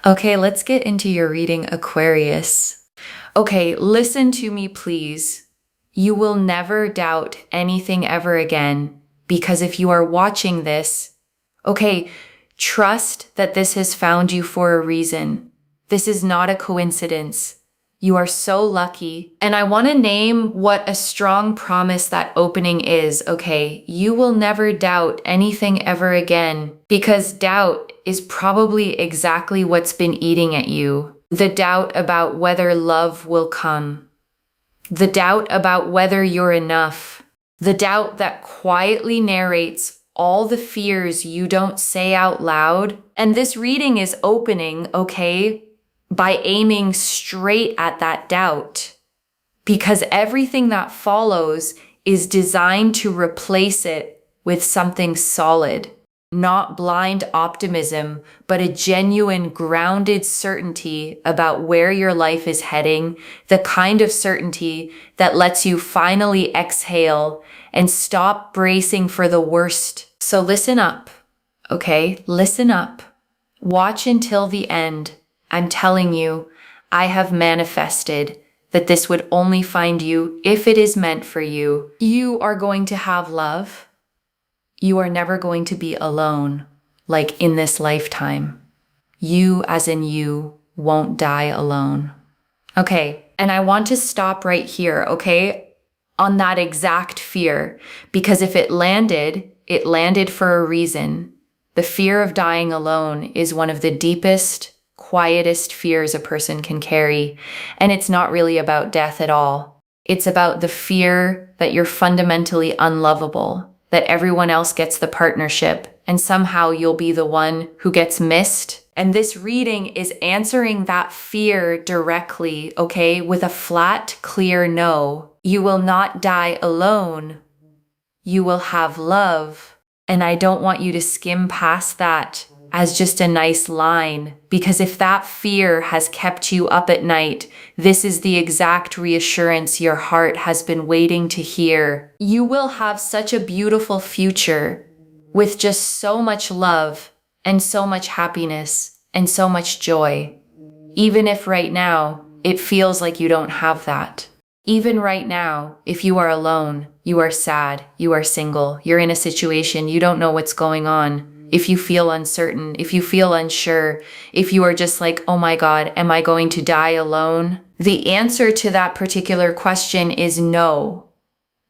Okay, let's get into your reading, Aquarius. Okay, listen to me, please. You will never doubt anything ever again, because if you are watching this, okay, trust that this has found you for a reason. This is not a coincidence. You are so lucky. And I want to name what a strong promise that opening is, okay? You will never doubt anything ever again, because doubt is probably exactly what's been eating at you. The doubt about whether love will come. The doubt about whether you're enough. The doubt that quietly narrates all the fears you don't say out loud. And this reading is opening, okay, by aiming straight at that doubt, because everything that follows is designed to replace it with something solid, not blind optimism, but a genuine grounded certainty about where your life is heading, the kind of certainty that lets you finally exhale and stop bracing for the worst. So listen up, okay? Listen up. Watch until the end. I'm telling you, I have manifested that this would only find you if it is meant for you. You are going to have love. You are never going to be alone, like in this lifetime. You, as in you, won't die alone. Okay, and I want to stop right here, okay, on that exact fear, because if it landed for a reason. The fear of dying alone is one of the deepest, quietest fears a person can carry, and it's not really about death at all. It's about the fear that you're fundamentally unlovable, that everyone else gets the partnership, and somehow you'll be the one who gets missed. And this reading is answering that fear directly, okay, with a flat, clear no. You will not die alone. You will have love. And I don't want you to skim past that as just a nice line, because if that fear has kept you up at night, this is the exact reassurance your heart has been waiting to hear. You will have such a beautiful future with just so much love and so much happiness and so much joy. Even if right now it feels like you don't have that. Even right now, if you are alone, you are sad, you are single, you're in a situation, you don't know what's going on. If you feel uncertain, if you feel unsure, if you are just like, oh my God, am I going to die alone? The answer to that particular question is no.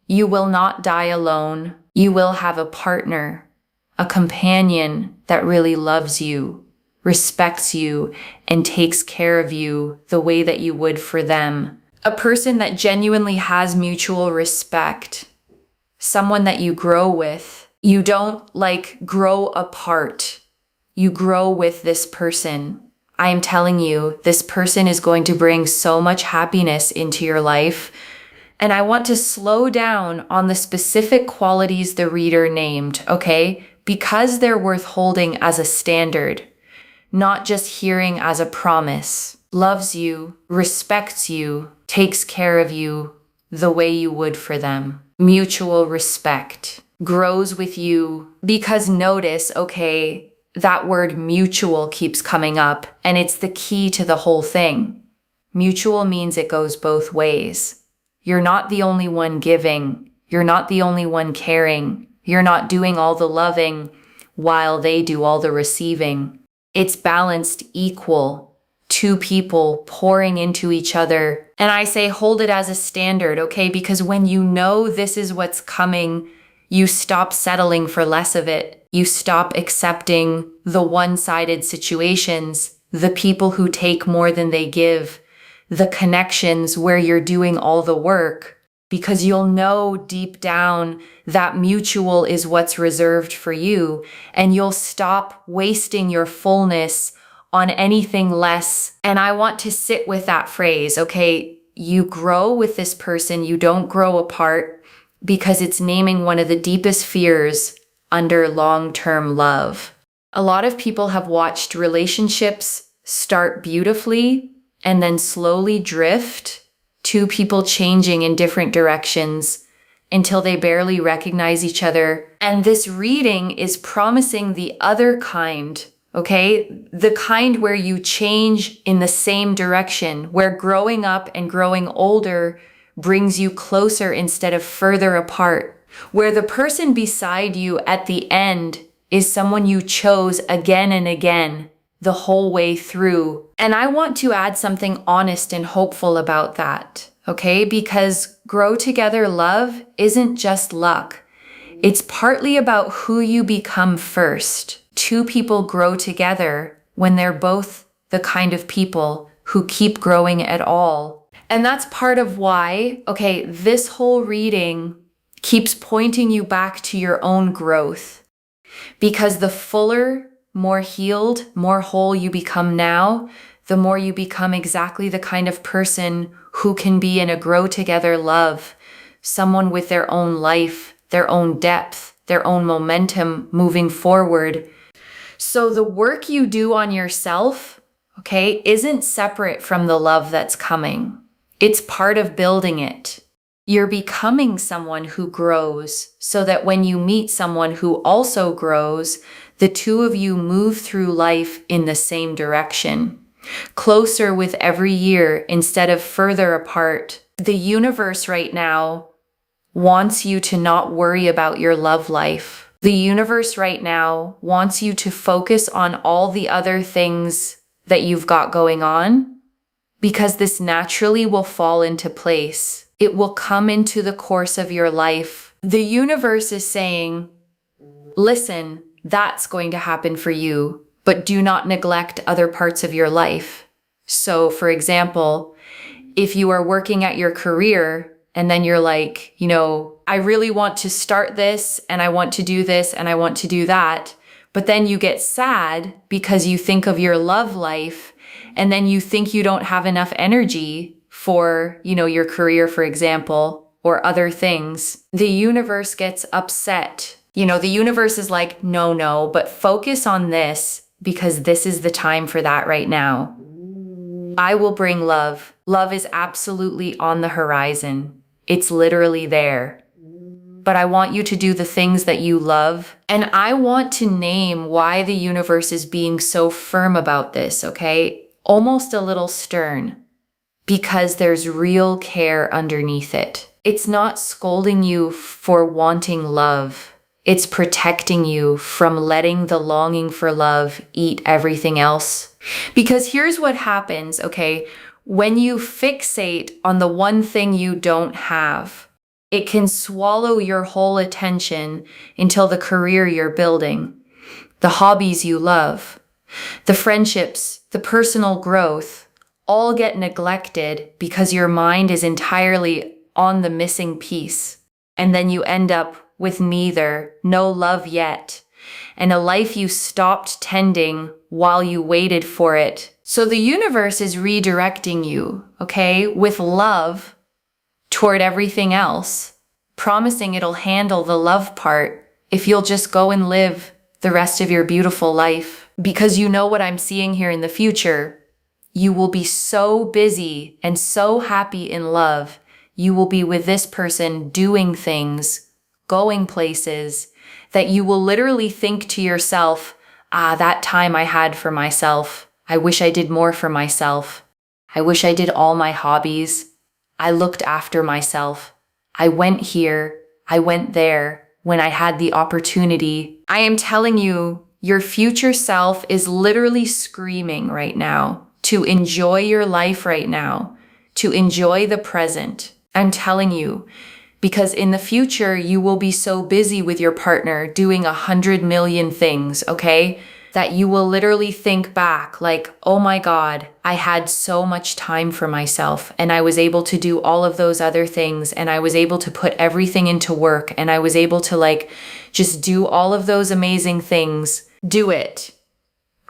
You will not die alone. You will have a partner, a companion that really loves you, respects you, and takes care of you the way that you would for them. A person that genuinely has mutual respect. Someone that you grow with. You don't grow apart. You grow with this person. I am telling you, this person is going to bring so much happiness into your life. And I want to slow down on the specific qualities the reader named, okay? Because they're worth holding as a standard, not just hearing as a promise. Loves you, respects you, takes care of you the way you would for them. Mutual respect. Grows with you, because notice, okay, that word mutual keeps coming up, and it's the key to the whole thing. Mutual means it goes both ways. You're not the only one giving. You're not the only one caring. You're not doing all the loving while they do all the receiving. It's balanced, equal. Two people pouring into each other. And I say hold it as a standard, okay? Because when you know this is what's coming, you stop settling for less of it. You stop accepting the one-sided situations, the people who take more than they give, the connections where you're doing all the work, because you'll know deep down that mutual is what's reserved for you, and you'll stop wasting your fullness on anything less. And I want to sit with that phrase, okay? You grow with this person, you don't grow apart, because it's naming one of the deepest fears under long-term love. A lot of people have watched relationships start beautifully and then slowly drift, two people changing in different directions until they barely recognize each other. And this reading is promising the other kind, okay? The kind where you change in the same direction, where growing up and growing older brings you closer instead of further apart, where the person beside you at the end is someone you chose again and again the whole way through. And I want to add something honest and hopeful about that, okay? Because grow together love isn't just luck. It's partly about who you become first. Two people grow together when they're both the kind of people who keep growing at all. And that's part of why, okay, this whole reading keeps pointing you back to your own growth. Because the fuller, more healed, more whole you become now, the more you become exactly the kind of person who can be in a grow together love, someone with their own life, their own depth, their own momentum moving forward. So the work you do on yourself, okay, isn't separate from the love that's coming. It's part of building it. You're becoming someone who grows so that when you meet someone who also grows, the two of you move through life in the same direction, closer with every year instead of further apart. The universe right now wants you to not worry about your love life. The universe right now wants you to focus on all the other things that you've got going on, because this naturally will fall into place. It will come into the course of your life. The universe is saying, listen, that's going to happen for you, but do not neglect other parts of your life. So, for example, if you are working at your career and then you're like, I really want to start this and I want to do this and I want to do that, but then you get sad because you think of your love life and then you think you don't have enough energy for, your career, for example, or other things. The universe gets upset. The universe is like, no, but focus on this because this is the time for that right now. I will bring love. Love is absolutely on the horizon. It's literally there. But I want you to do the things that you love. And I want to name why the universe is being so firm about this, okay? Almost a little stern. Because there's real care underneath it. It's not scolding you for wanting love. It's protecting you from letting the longing for love eat everything else. Because here's what happens, okay? When you fixate on the one thing you don't have, it can swallow your whole attention until the career you're building, the hobbies you love, the friendships, the personal growth, all get neglected because your mind is entirely on the missing piece. And then you end up with neither, no love yet, and a life you stopped tending while you waited for it. So the universe is redirecting you, okay, with love toward everything else, promising it'll handle the love part if you'll just go and live the rest of your beautiful life. Because you know what I'm seeing here in the future. You will be so busy and so happy in love. You will be with this person doing things, going places, that you will literally think to yourself, that time I had for myself. I wish I did more for myself. I wish I did all my hobbies. I looked after myself. I went here. I went there when I had the opportunity. I am telling you, your future self is literally screaming right now to enjoy your life right now, to enjoy the present. I'm telling you, because in the future, you will be so busy with your partner doing 100 million things, okay? That you will literally think back like, oh my God, I had so much time for myself and I was able to do all of those other things and I was able to put everything into work and I was able to just do all of those amazing things. Do it.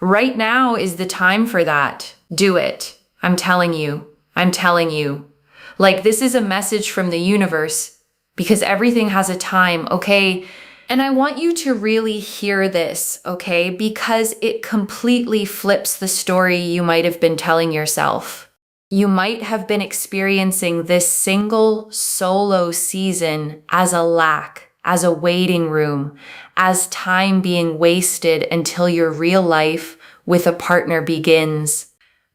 Right now is the time for that. Do it. I'm telling you. I'm telling you. This is a message from the universe because everything has a time, okay? And I want you to really hear this, okay? Because it completely flips the story you might have been telling yourself. You might have been experiencing this single solo season as a lack, as a waiting room, as time being wasted until your real life with a partner begins.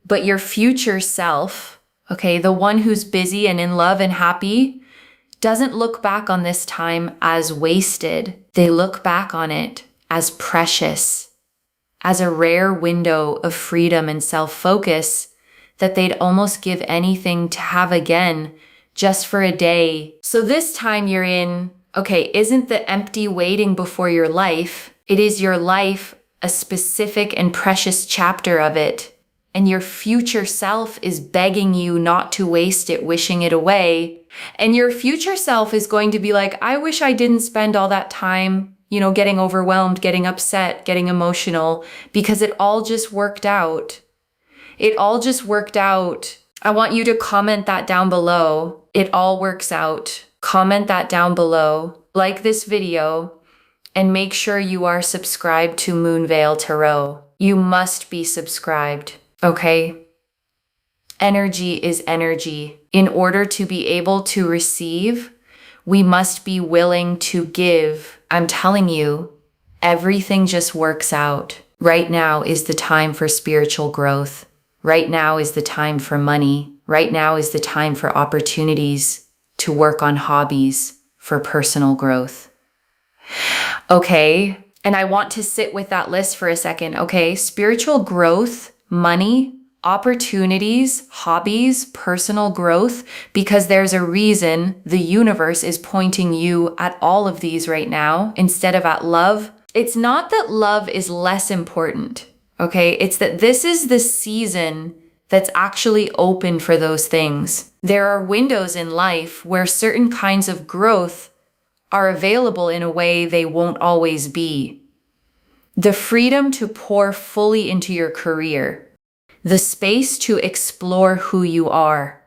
But your future self, okay, the one who's busy and in love and happy, doesn't look back on this time as wasted. They look back on it as precious, as a rare window of freedom and self-focus that they'd almost give anything to have again just for a day. So this time you're in, okay, isn't the empty waiting before your life. It is your life, a specific and precious chapter of it. And your future self is begging you not to waste it, wishing it away. And your future self is going to be like, I wish I didn't spend all that time, getting overwhelmed, getting upset, getting emotional, because it all just worked out. It all just worked out. I want you to comment that down below. It all works out. Comment that down below. Like this video and make sure you are subscribed to Moonveil Tarot. You must be subscribed, okay? Energy is energy. In order to be able to receive, we must be willing to give. I'm telling you, everything just works out. Right now is the time for spiritual growth. Right now is the time for money. Right now is the time for opportunities to work on hobbies for personal growth. Okay, and I want to sit with that list for a second, okay? Spiritual growth, money, opportunities, hobbies, personal growth, because there's a reason the universe is pointing you at all of these right now instead of at love. It's not that love is less important. Okay, it's that this is the season that's actually open for those things. There are windows in life where certain kinds of growth are available in a way they won't always be. The freedom to pour fully into your career, the space to explore who you are,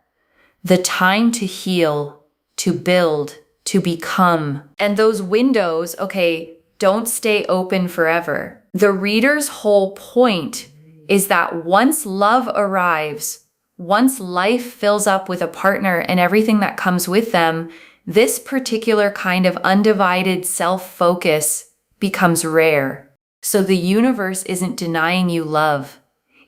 the time to heal, to build, to become. And those windows, okay, don't stay open forever. The reader's whole point is that once love arrives, once life fills up with a partner and everything that comes with them, this particular kind of undivided self-focus becomes rare. So the universe isn't denying you love.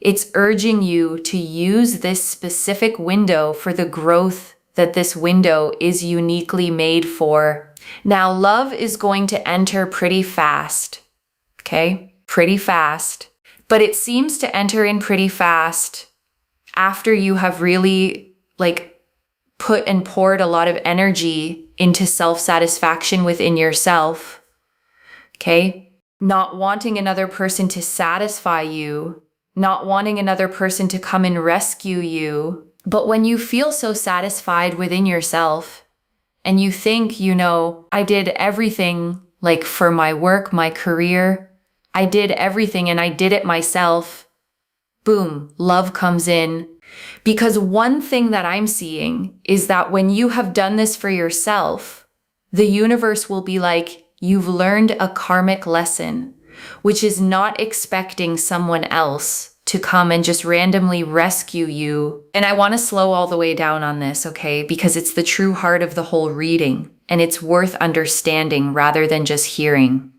It's urging you to use this specific window for the growth that this window is uniquely made for. Now, love is going to enter pretty fast, okay? Pretty fast, but it seems to enter in pretty fast after you have really put and poured a lot of energy into self-satisfaction within yourself, okay? Not wanting another person to satisfy you, not wanting another person to come and rescue you. But when you feel so satisfied within yourself and you think, I did everything for my work, my career, I did everything and I did it myself. Boom, love comes in. Because one thing that I'm seeing is that when you have done this for yourself, the universe will be like, you've learned a karmic lesson, which is not expecting someone else to come and just randomly rescue you. And I want to slow all the way down on this, okay? Because it's the true heart of the whole reading and it's worth understanding rather than just hearing.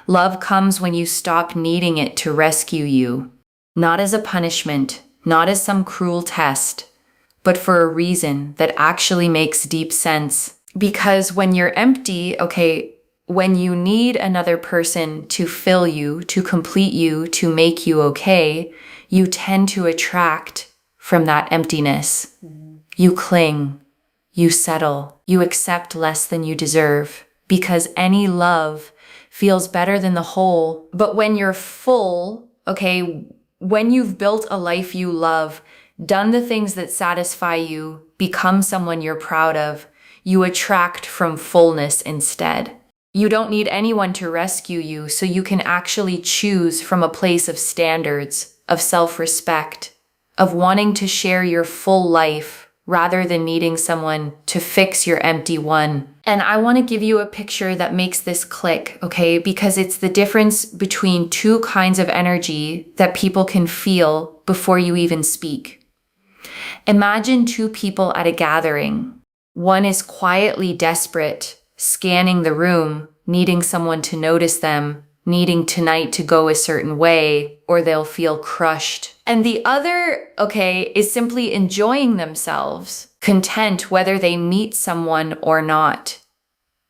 Love comes when you stop needing it to rescue you, not as a punishment, not as some cruel test, but for a reason that actually makes deep sense. Because when you're empty, okay, when you need another person to fill you, to complete you, to make you okay, you tend to attract from that emptiness. You cling, you settle, you accept less than you deserve, because any love feels better than the whole. But when you're full, okay, when you've built a life you love, done the things that satisfy you, become someone you're proud of, you attract from fullness instead. You don't need anyone to rescue you, so you can actually choose from a place of standards, of self-respect, of wanting to share your full life rather than needing someone to fix your empty one. And I want to give you a picture that makes this click, okay? Because it's the difference between two kinds of energy that people can feel before you even speak. Imagine two people at a gathering. One is quietly desperate, scanning the room, needing someone to notice them, needing tonight to go a certain way, or they'll feel crushed. And the other, is simply enjoying themselves, content whether they meet someone or not,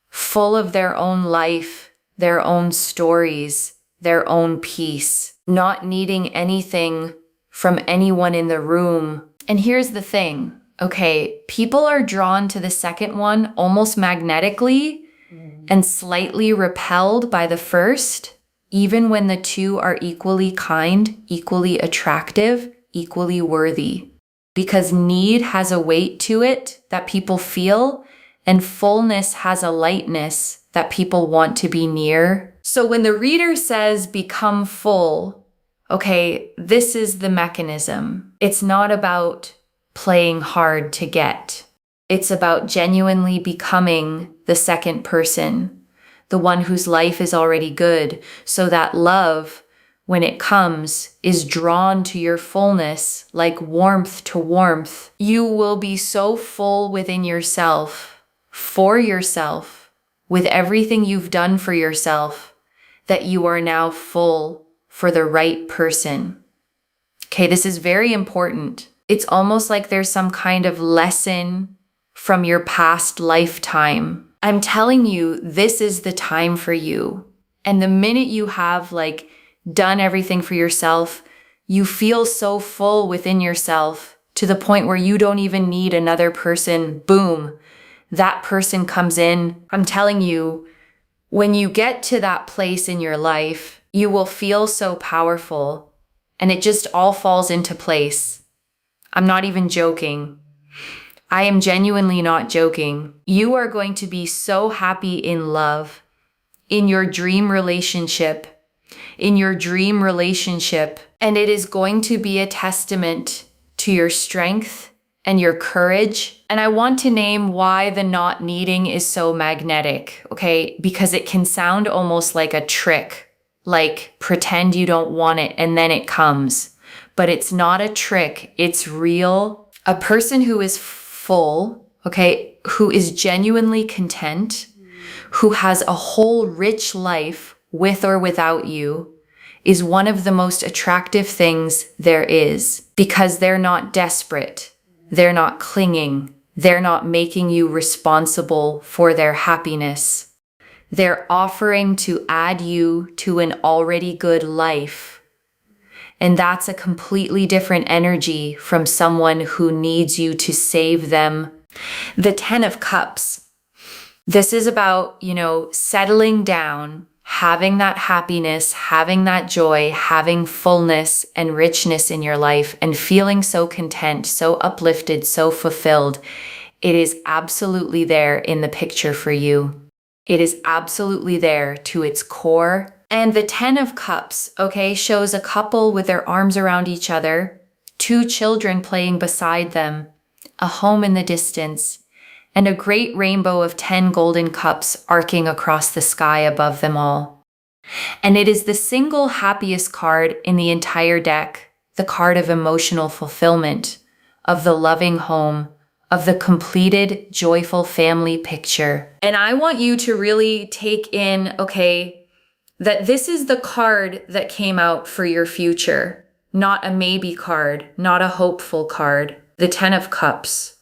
full of their own life, their own stories, their own peace, not needing anything from anyone in the room. And here's the thing, people are drawn to the second one almost magnetically and slightly repelled by the first, even when the two are equally kind, equally attractive, equally worthy. Because need has a weight to it that people feel, and fullness has a lightness that people want to be near. So when the reader says become full, this is the mechanism. It's not about playing hard to get. It's about genuinely becoming the second person, the one whose life is already good, so that love, when it comes, is drawn to your fullness like warmth to warmth. You will be so full within yourself, for yourself, with everything you've done for yourself, that you are now full for the right person. This is very important. It's almost like there's some kind of lesson from your past lifetime. I'm telling you, this is the time for you. And the minute you have done everything for yourself, you feel so full within yourself to the point where you don't even need another person. Boom, that person comes in. I'm telling you, when you get to that place in your life, you will feel so powerful and it just all falls into place. I'm not even joking. I am genuinely not joking. You are going to be so happy in love, in your dream relationship, and it is going to be a testament to your strength and your courage. And I want to name why the not needing is so magnetic, because it can sound almost like a trick, like pretend you don't want it and then it comes. But it's not a trick, it's real. A person who is full, who is genuinely content, who has a whole rich life with or without you, is one of the most attractive things there is, because they're not desperate, they're not clinging, they're not making you responsible for their happiness. They're offering to add you to an already good life. And that's a completely different energy from someone who needs you to save them. The 10 of Cups. This is about, settling down, having that happiness, having that joy, having fullness and richness in your life, and feeling so content, so uplifted, so fulfilled. It is absolutely there in the picture for you. It is absolutely there to its core. And the 10 of Cups, shows a couple with their arms around each other, 2 children playing beside them, a home in the distance, and a great rainbow of 10 golden cups arcing across the sky above them all. And it is the single happiest card in the entire deck, the card of emotional fulfillment, of the loving home, of the completed, joyful family picture. And I want you to really take in, that this is the card that came out for your future, not a maybe card, not a hopeful card. The 10 of Cups,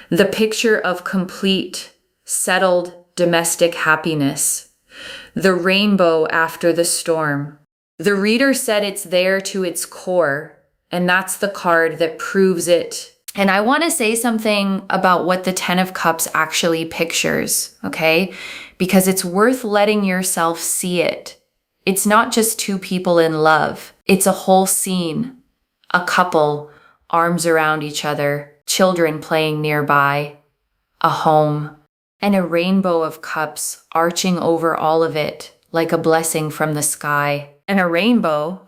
the picture of complete, settled domestic happiness, the rainbow after the storm. The reader said it's there to its core, and that's the card that proves it. And I want to say something about what the 10 of Cups actually pictures, because it's worth letting yourself see it. It's not just 2 people in love. It's a whole scene. A couple, arms around each other, children playing nearby, a home, and a rainbow of cups arching over all of it like a blessing from the sky. And a rainbow,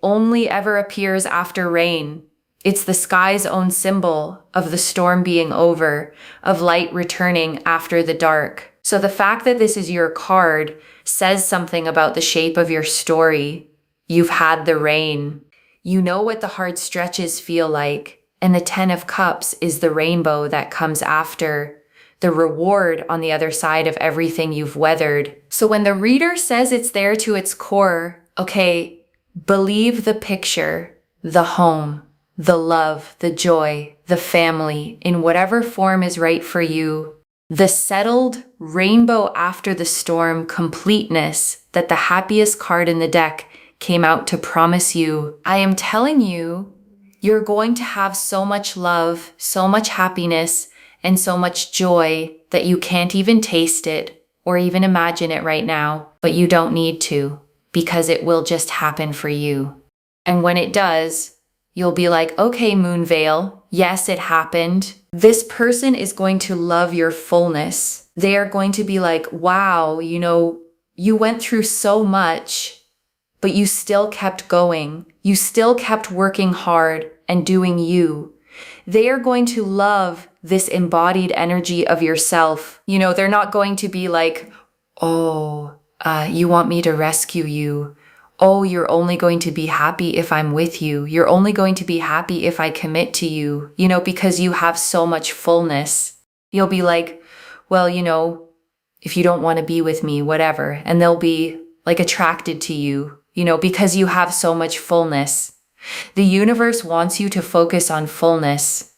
only ever appears after rain. It's the sky's own symbol of the storm being over, of light returning after the dark. So the fact that this is your card says something about the shape of your story. You've had the rain. You know what the hard stretches feel like. And the 10 of Cups is the rainbow that comes after. the reward on the other side of everything you've weathered. So when the reader says it's there to its core, okay, believe the picture, the home, the love, the joy, the family, in whatever form is right for you, the settled rainbow after the storm completeness that the happiest card in the deck came out to promise you. I am telling you, you're going to have so much love, so much happiness, and so much joy that you can't even taste it or even imagine it right now, but you don't need to, because it will just happen for you. And when it does, you'll be like, okay, Moonveil, yes, it happened. This person is going to love your fullness. They are going to be like, wow, you went through so much, but you still kept going. You still kept working hard and doing you. They are going to love this embodied energy of yourself. They're not going to be like, oh, you want me to rescue you. Oh, you're only going to be happy if I'm with you. You're only going to be happy if I commit to you, because you have so much fullness. You'll be like, well, if you don't want to be with me, whatever. And they'll be like attracted to you, because you have so much fullness. The universe wants you to focus on fullness.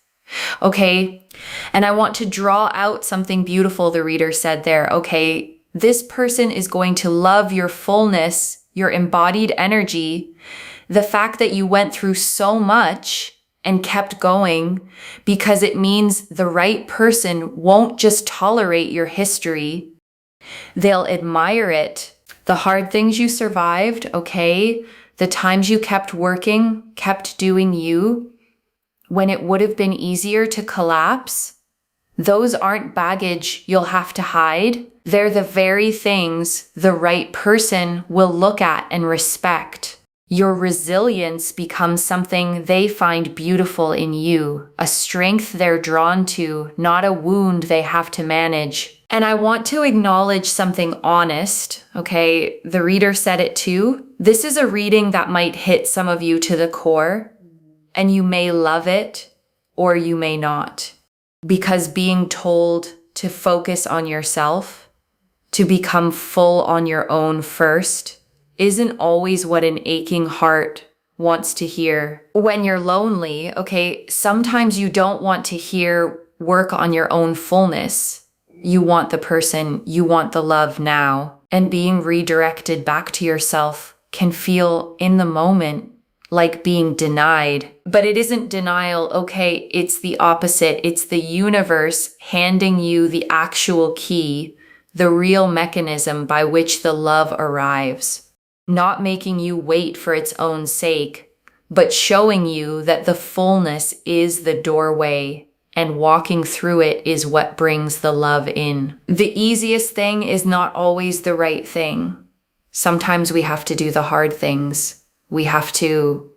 Okay. And I want to draw out something beautiful the reader said there. Okay. This person is going to love your fullness, your embodied energy, the fact that you went through so much and kept going, because it means the right person won't just tolerate your history. They'll admire it. The hard things you survived, okay? The times you kept working, kept doing you, when it would have been easier to collapse, those aren't baggage you'll have to hide. They're the very things the right person will look at and respect. Your resilience becomes something they find beautiful in you, a strength they're drawn to, not a wound they have to manage. And I want to acknowledge something honest, okay? The reader said it too. This is a reading that might hit some of you to the core, and you may love it or you may not. Because being told to focus on yourself, to become full on your own first, isn't always what an aching heart wants to hear. When you're lonely, okay, sometimes you don't want to hear work on your own fullness. You want the person, you want the love now. And being redirected back to yourself can feel in the moment like being denied. But it isn't denial, okay, it's the opposite. It's the universe handing you the actual key, the real mechanism by which the love arrives. Not making you wait for its own sake, but showing you that the fullness is the doorway, and walking through it is what brings the love in. The easiest thing is not always the right thing. Sometimes we have to do the hard things. We have to,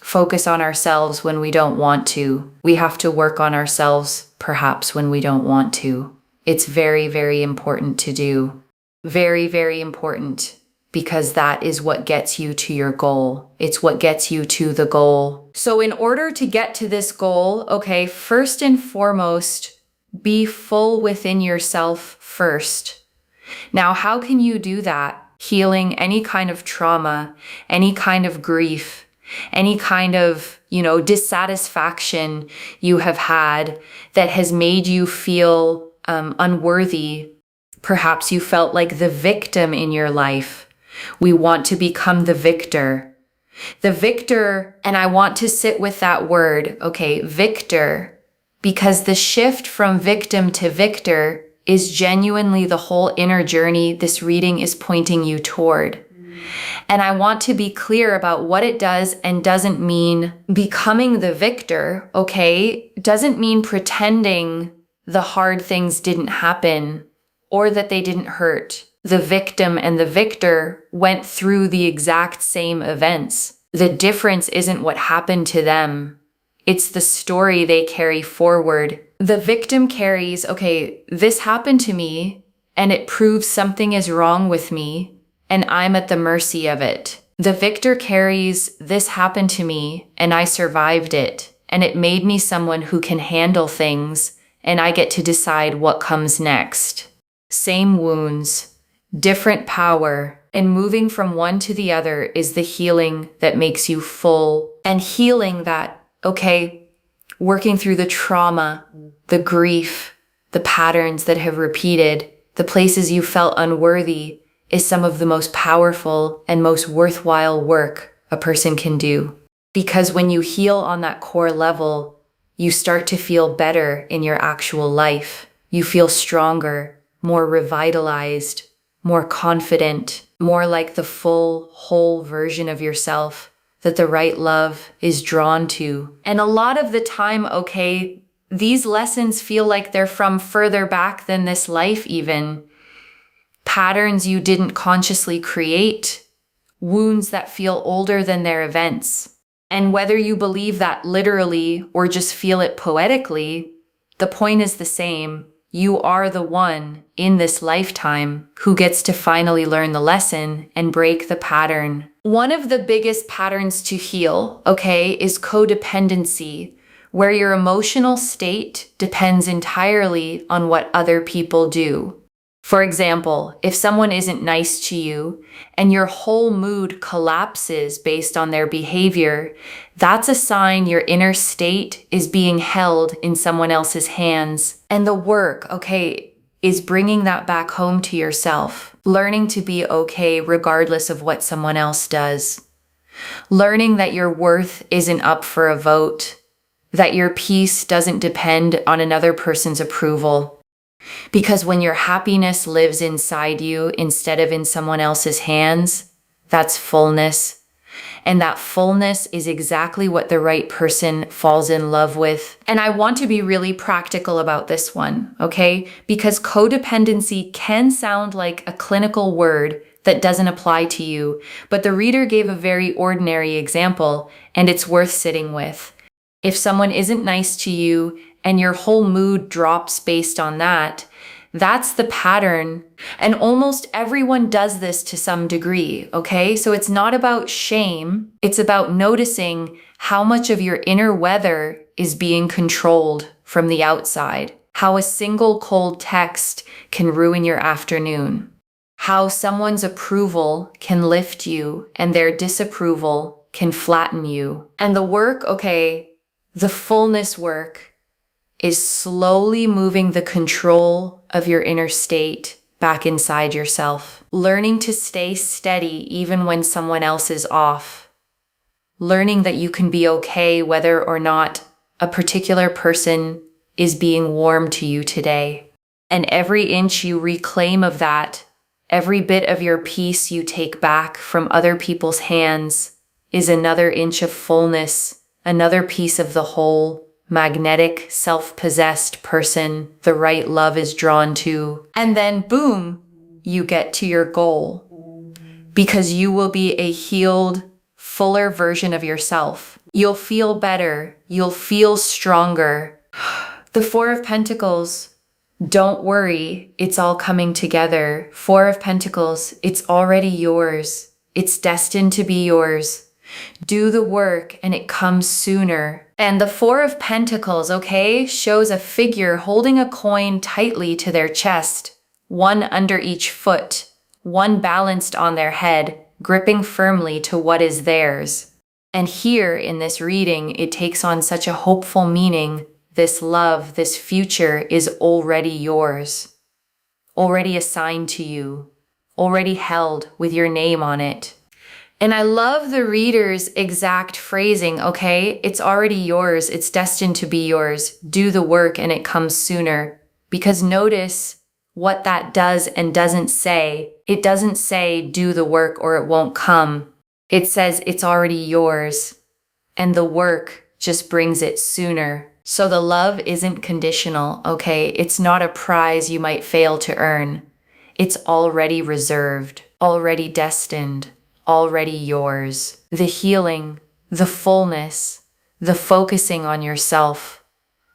focus on ourselves when we don't want to. We have to work on ourselves, perhaps, when we don't want to. It's very, very important to do. Very, very important. Because that is what gets you to your goal. It's what gets you to the goal. So in order to get to this goal, okay, first and foremost, be full within yourself first. Now, how can you do that? Healing any kind of trauma, any kind of grief, any kind of, dissatisfaction you have had that has made you feel unworthy. Perhaps you felt like the victim in your life. We want to become the victor. The victor, and I want to sit with that word, okay, victor, because the shift from victim to victor is genuinely the whole inner journey this reading is pointing you toward. And I want to be clear about what it does and doesn't mean becoming the victor, okay? Doesn't mean pretending the hard things didn't happen or that they didn't hurt. The victim and the victor went through the exact same events. The difference isn't what happened to them. It's the story they carry forward. The victim carries, okay, this happened to me, and it proves something is wrong with me, and I'm at the mercy of it. The victor carries, this happened to me, and I survived it, and it made me someone who can handle things and I get to decide what comes next. Same wounds, different power, and moving from one to the other is the healing that makes you full. And healing that, working through the trauma, the grief, the patterns that have repeated, the places you felt unworthy, is some of the most powerful and most worthwhile work a person can do. Because when you heal on that core level, you start to feel better in your actual life. You feel stronger, more revitalized, more confident, more like the full, whole version of yourself that the right love is drawn to. And a lot of the time, these lessons feel like they're from further back than this life even. Patterns you didn't consciously create, wounds that feel older than their events. And whether you believe that literally or just feel it poetically, the point is the same. You are the one in this lifetime who gets to finally learn the lesson and break the pattern. One of the biggest patterns to heal, is codependency, where your emotional state depends entirely on what other people do. For example, if someone isn't nice to you and your whole mood collapses based on their behavior, that's a sign your inner state is being held in someone else's hands. And the work, is bringing that back home to yourself, learning to be okay regardless of what someone else does, learning that your worth isn't up for a vote, that your peace doesn't depend on another person's approval. Because when your happiness lives inside you instead of in someone else's hands, that's fullness. And that fullness is exactly what the right person falls in love with. And I want to be really practical about this one, Because codependency can sound like a clinical word that doesn't apply to you, but the reader gave a very ordinary example, and it's worth sitting with. If someone isn't nice to you and your whole mood drops based on that, that's the pattern. And almost everyone does this to some degree, So it's not about shame. It's about noticing how much of your inner weather is being controlled from the outside. How a single cold text can ruin your afternoon. How someone's approval can lift you and their disapproval can flatten you. And the work, the fullness work, is slowly moving the control of your inner state back inside yourself. Learning to stay steady even when someone else is off. Learning that you can be okay whether or not a particular person is being warm to you today. And every inch you reclaim of that, every bit of your peace you take back from other people's hands, is another inch of fullness, another piece of the whole, magnetic, self-possessed person the right love is drawn to. And then boom, you get to your goal. Because you will be a healed, fuller version of yourself. You'll feel better. You'll feel stronger. The Four of Pentacles. Don't worry, it's all coming together. Four of Pentacles, it's already yours. It's destined to be yours. Do the work and it comes sooner. And the Four of Pentacles, shows a figure holding a coin tightly to their chest, one under each foot, one balanced on their head, gripping firmly to what is theirs. And here in this reading, it takes on such a hopeful meaning. This love, this future is already yours, already assigned to you, already held with your name on it. And I love the reader's exact phrasing, It's already yours. It's destined to be yours. Do the work and it comes sooner. Because notice what that does and doesn't say. It doesn't say do the work or it won't come. It says it's already yours. And the work just brings it sooner. So the love isn't conditional, It's not a prize you might fail to earn. It's already reserved, already destined. Already yours. The healing, the fullness, the focusing on yourself,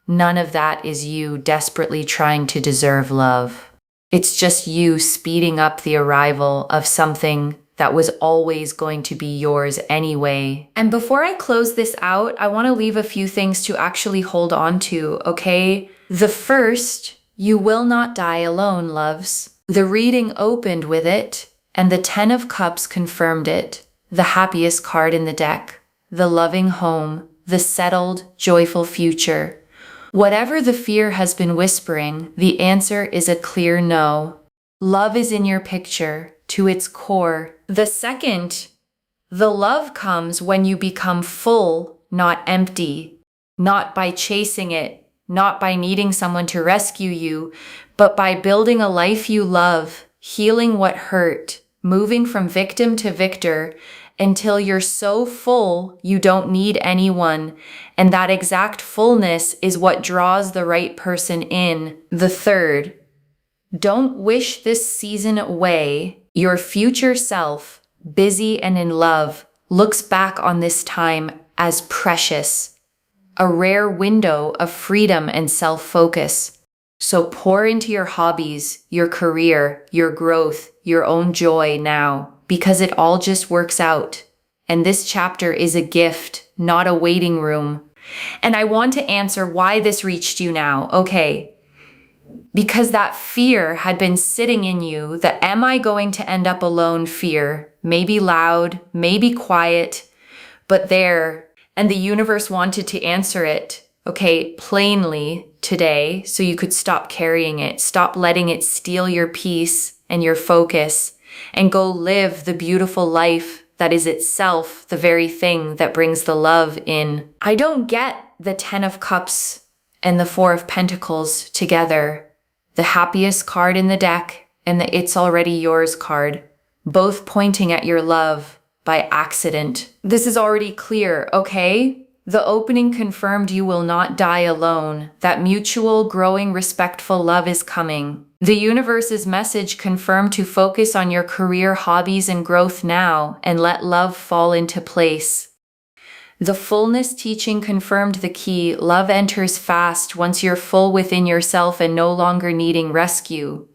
none of that is you desperately trying to deserve love. It's just you speeding up the arrival of something that was always going to be yours anyway. And before I close this out, I want to leave a few things to actually hold on to, okay? The first, you will not die alone, loves. The reading opened with it, and the 10 of Cups confirmed it. The happiest card in the deck, the loving home, the settled, joyful future. Whatever the fear has been whispering, the answer is a clear no. Love is in your picture, to its core. The second, the love comes when you become full, not empty. Not by chasing it, not by needing someone to rescue you, but by building a life you love, healing what hurt, moving from victim to victor, until you're so full you don't need anyone, and that exact fullness is what draws the right person in. The third, don't wish this season away. Your future self, busy and in love, looks back on this time as precious, a rare window of freedom and self-focus. So pour into your hobbies, your career, your growth, your own joy now, because it all just works out. And this chapter is a gift, not a waiting room. And I want to answer why this reached you now. Okay, because that fear had been sitting in you, the am I going to end up alone fear, maybe loud, maybe quiet, but there, and the universe wanted to answer it, okay, plainly today, so you could stop carrying it, stop letting it steal your peace and your focus, and go live the beautiful life that is itself the very thing that brings the love in. I don't get the 10 of Cups and the 4 of Pentacles together, the happiest card in the deck and the it's already yours card, both pointing at your love by accident. This is already clear, okay? The opening confirmed you will not die alone. That mutual, growing, respectful love is coming. The universe's message confirmed to focus on your career, hobbies, and growth now, and let love fall into place. The fullness teaching confirmed the key. Love enters fast once you're full within yourself and no longer needing rescue.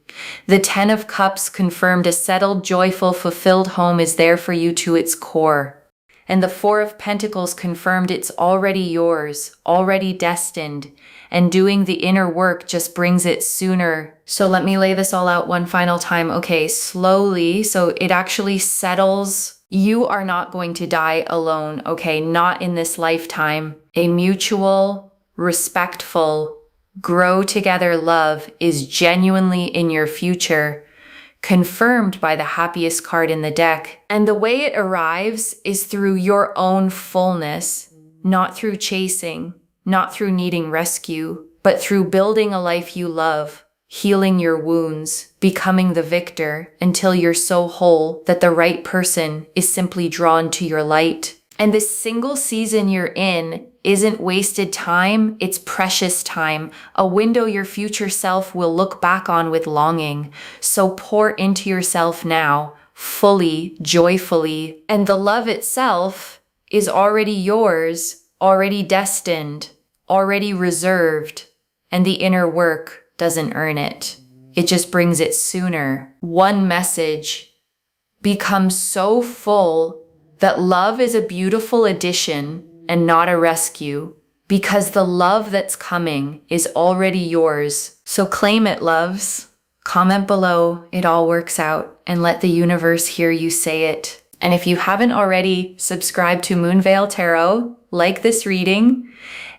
The 10 of Cups confirmed a settled, joyful, fulfilled home is there for you to its core. And the 4 of Pentacles confirmed it's already yours, already destined, and doing the inner work just brings it sooner. So let me lay this all out one final time. Okay, slowly, so it actually settles. You are not going to die alone, okay? Not in this lifetime. A mutual, respectful, grow together love is genuinely in your future, confirmed by the happiest card in the deck. And the way it arrives is through your own fullness, not through chasing, not through needing rescue, but through building a life you love, healing your wounds, becoming the victor until you're so whole that the right person is simply drawn to your light. And this single season you're in isn't wasted time, it's precious time, a window your future self will look back on with longing. So pour into yourself now, fully, joyfully, and the love itself is already yours, already destined, already reserved, and the inner work doesn't earn it. It just brings it sooner. One message: become so full that love is a beautiful addition and not a rescue, because the love that's coming is already yours. So claim it, loves. Comment below, it all works out, and let the universe hear you say it. And if you haven't already, subscribe to Moonveil Tarot, like this reading,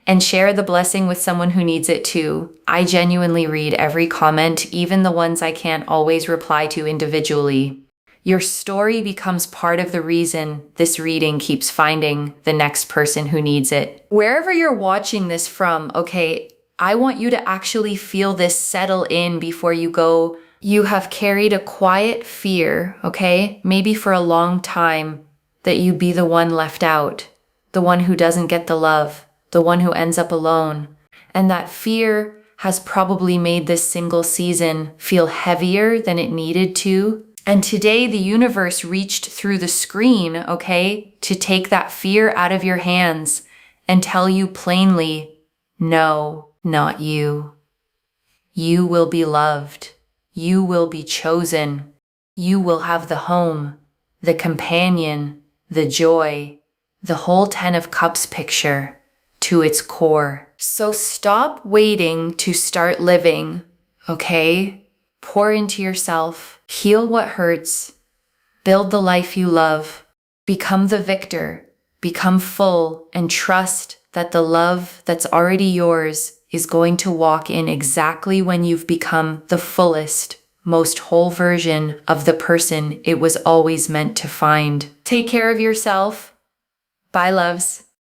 and share the blessing with someone who needs it too. I genuinely read every comment, even the ones I can't always reply to individually. Your story becomes part of the reason this reading keeps finding the next person who needs it. Wherever you're watching this from, okay, I want you to actually feel this settle in before you go. You have carried a quiet fear, okay, maybe for a long time, that you be the one left out, the one who doesn't get the love, the one who ends up alone. And that fear has probably made this single season feel heavier than it needed to. And today the universe reached through the screen, okay, to take that fear out of your hands and tell you plainly, no, not you. You will be loved. You will be chosen. You will have the home, the companion, the joy, the whole Ten of Cups picture to its core. So stop waiting to start living, okay? Pour into yourself, heal what hurts, build the life you love, become the victor, become full, and trust that the love that's already yours is going to walk in exactly when you've become the fullest, most whole version of the person it was always meant to find. Take care of yourself. Bye, loves.